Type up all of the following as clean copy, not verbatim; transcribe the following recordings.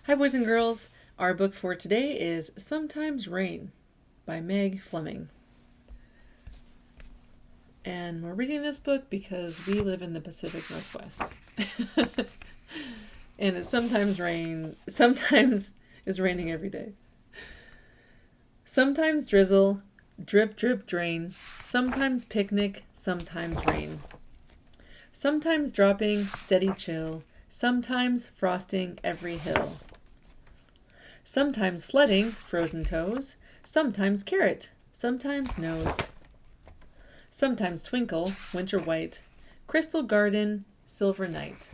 Hi, boys and girls. Our book for today is Sometimes Rain by Fleming. And we're reading this book because we live in the Pacific Northwest. And it sometimes is raining every day. Sometimes drizzle, drip, drip, drain. Sometimes picnic, sometimes rain. Sometimes dropping, steady chill. Sometimes frosting every hill. Sometimes sledding, frozen toes. Sometimes carrot, sometimes nose. Sometimes twinkle, winter white. Crystal garden, silver night.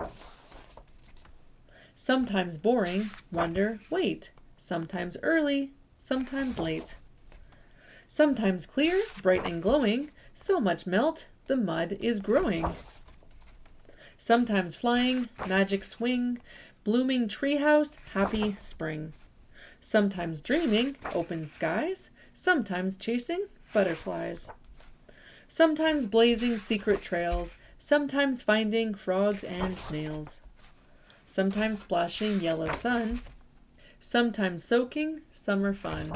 Sometimes boring, wonder, wait. Sometimes early, sometimes late. Sometimes clear, bright and glowing. So much melt, the mud is growing. Sometimes flying, magic swing. Blooming treehouse, happy spring. Sometimes dreaming, open skies. Sometimes chasing, butterflies. Sometimes blazing secret trails. Sometimes finding frogs and snails. Sometimes splashing yellow sun. Sometimes soaking summer fun.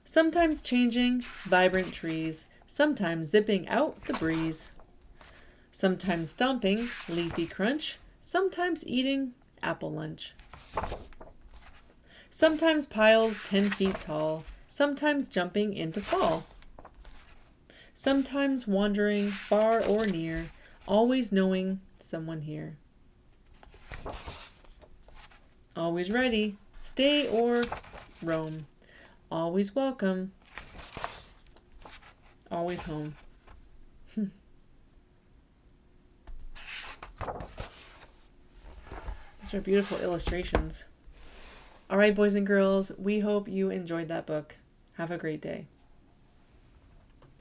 Sometimes changing vibrant trees. Sometimes zipping out the breeze. Sometimes stomping leafy crunch. Sometimes eating apple lunch. Sometimes piles 10 feet tall. Sometimes jumping into fall. Sometimes wandering far or near. Always knowing someone here. Always ready, stay or roam. Always welcome, always home. These are beautiful illustrations. All right, boys and girls, we hope you enjoyed that book. Have a great day.